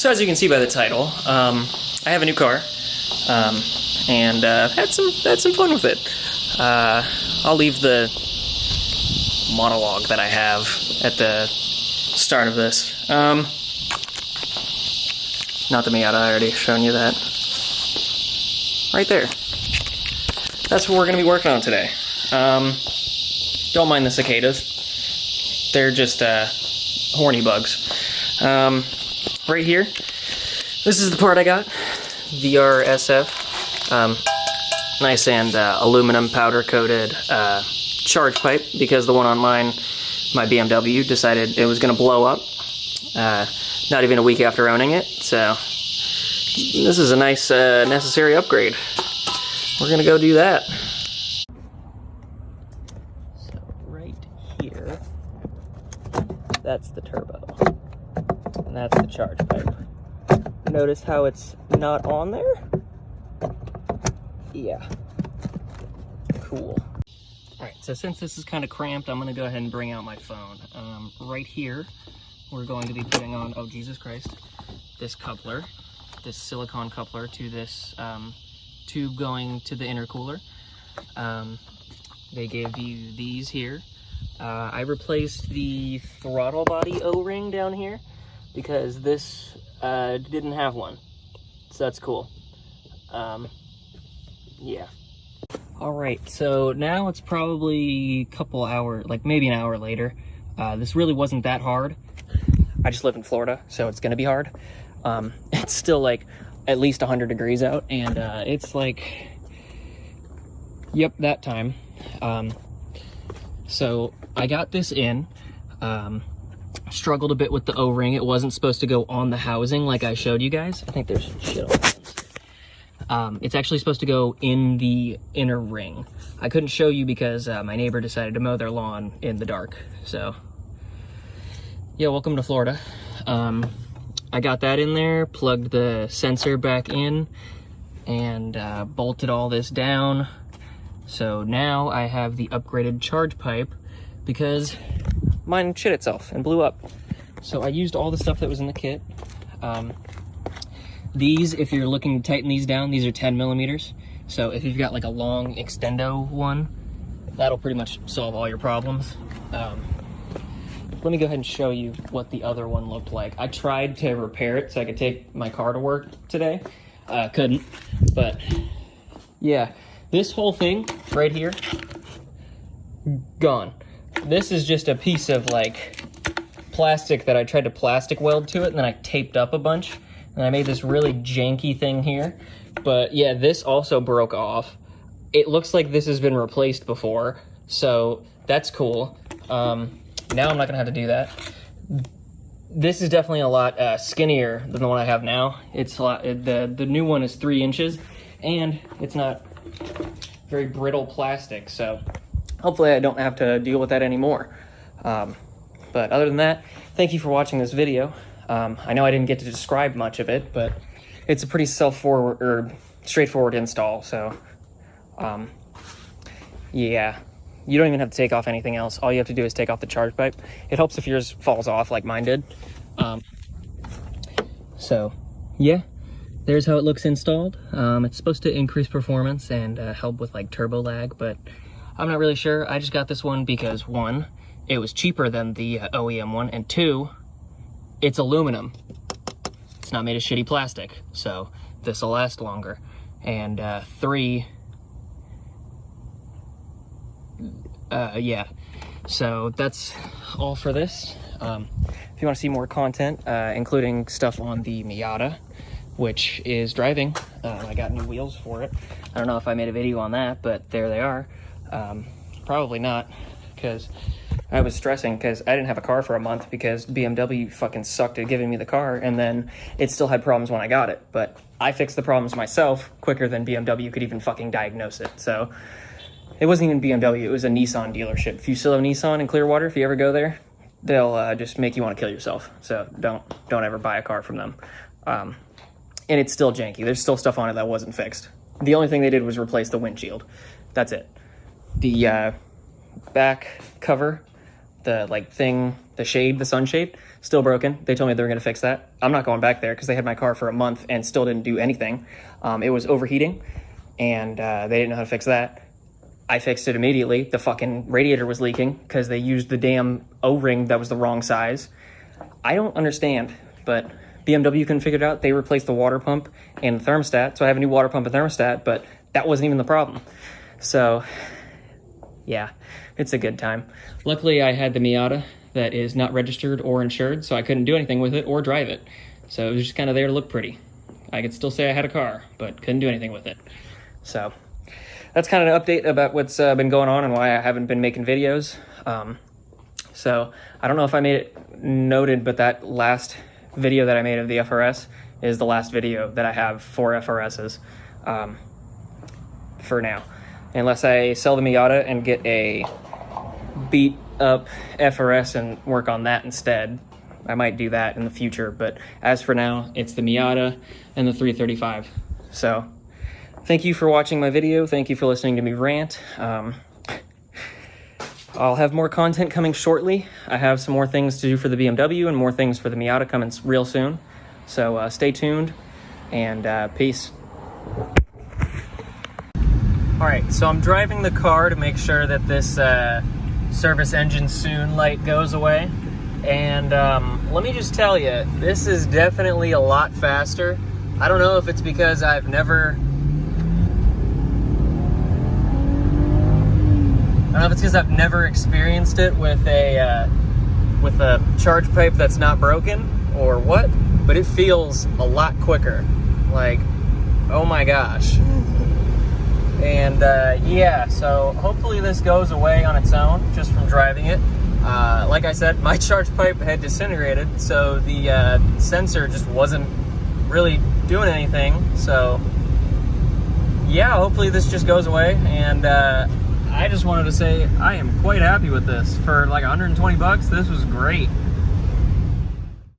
So as you can see by the title, I have a new car, and had some fun with it. I'll leave the monologue that I have at the start of this. Not the Miata, I already shown you that. Right there. That's what we're going to be working on today. Don't mind the cicadas. They're just horny bugs. Right here, this is the part I got. VRSF. Nice and aluminum powder coated charge pipe, because the one on mine, my BMW, decided it was going to blow up. Not even a week after owning it, so this is a nice necessary upgrade. We're going to go do that. So right here, that's the turbo, and that's the charge pipe. Notice how it's not on there? Yeah. Cool. Alright, so since this is kind of cramped, I'm going to go ahead and bring out my phone. Right here, we're going to be putting on, oh Jesus Christ, this coupler, this silicone coupler to this tube going to the intercooler. They gave you these here. I replaced the throttle body O-ring down here because this didn't have one, so that's cool. Yeah. All right, so now it's probably a couple hours, like maybe an hour later. This really wasn't that hard. I just live in Florida, so it's gonna be hard. It's still like at least 100 degrees out, and it's like, yep, that time. So I got this in. Struggled a bit with the O-ring. It wasn't supposed to go on the housing like I showed you guys. I think there's shit on this. It's actually supposed to go in the inner ring. I couldn't show you because my neighbor decided to mow their lawn in the dark. So, yeah, welcome to Florida. I got that in there, plugged the sensor back in, and bolted all this down. So now I have the upgraded charge pipe because mine shit itself and blew up. So I used all the stuff that was in the kit. These, if you're looking to tighten these down, these are 10 millimeters. So if you've got like a long extendo one, that'll pretty much solve all your problems. Let me go ahead and show you what the other one looked like. I tried to repair it so I could take my car to work today. Couldn't, but yeah, this whole thing right here, gone. This is just a piece of like plastic that I tried to plastic weld to it, and then I taped up a bunch. And I made this really janky thing here. But yeah, this also broke off. It looks like this has been replaced before, so that's cool. Now I'm not gonna have to do that. This is definitely a lot skinnier than the one I have now. It's a lot, the new one is 3 inches, and it's not very brittle plastic, so hopefully I don't have to deal with that anymore. But other than that, thank you for watching this video. I know I didn't get to describe much of it, but it's a pretty straightforward install, so yeah. You don't even have to take off anything else. All you have to do is take off the charge pipe. It helps if yours falls off like mine did. So yeah, there's how it looks installed. It's supposed to increase performance and help with like turbo lag, but I'm not really sure. I just got this one because 1, it was cheaper than the OEM one, and 2, it's aluminum. It's not made of shitty plastic, so this will last longer. And 3, yeah, so that's all for this. If you want to see more content, including stuff on the Miata, which is driving, I got new wheels for it. I don't know if I made a video on that, but there they are. Probably not, because I was stressing because I didn't have a car for a month because BMW fucking sucked at giving me the car, and then it still had problems when I got it. But I fixed the problems myself quicker than BMW could even fucking diagnose it. So it wasn't even BMW, it was a Nissan dealership. If you still have Nissan in Clearwater, if you ever go there, they'll just make you want to kill yourself. So don't ever buy a car from them. And it's still janky. There's still stuff on it that wasn't fixed. The only thing they did was replace the windshield. That's it. The back cover the like thing, the shade, the sunshade, still broken. They told me they were gonna fix that. I'm not going back there because they had my car for a month and still didn't do anything. It was overheating, and they didn't know how to fix that. I fixed it immediately. The fucking radiator was leaking because they used the damn O-ring that was the wrong size. I don't understand, but BMW couldn't figure it out. They replaced the water pump and the thermostat, so I have a new water pump and thermostat, but that wasn't even the problem. So, yeah, it's a good time. Luckily, I had the Miata that is not registered or insured, so I couldn't do anything with it or drive it. So it was just kind of there to look pretty. I could still say I had a car, but couldn't do anything with it. So that's kind of an update about what's been going on and why I haven't been making videos. So I don't know if I made it noted, but that last video that I made of the FRS is the last video that I have for FRSs for now. Unless I sell the Miata and get a beat up FRS and work on that instead. I might do that in the future, but as for now, it's the Miata and the 335. So thank you for watching my video. Thank you for listening to me rant. I'll have more content coming shortly. I have some more things to do for the BMW and more things for the Miata coming real soon. So stay tuned, and peace. All right, so I'm driving the car to make sure that this service engine soon light goes away. And let me just tell you, this is definitely a lot faster. I don't know if it's because I've never experienced it with a charge pipe that's not broken or what, but it feels a lot quicker. Like, oh my gosh. And yeah, so hopefully this goes away on its own just from driving it. Like I said, my charge pipe had disintegrated, so the sensor just wasn't really doing anything. So yeah, hopefully this just goes away. And I just wanted to say I am quite happy with this. For like 120 bucks, this was great.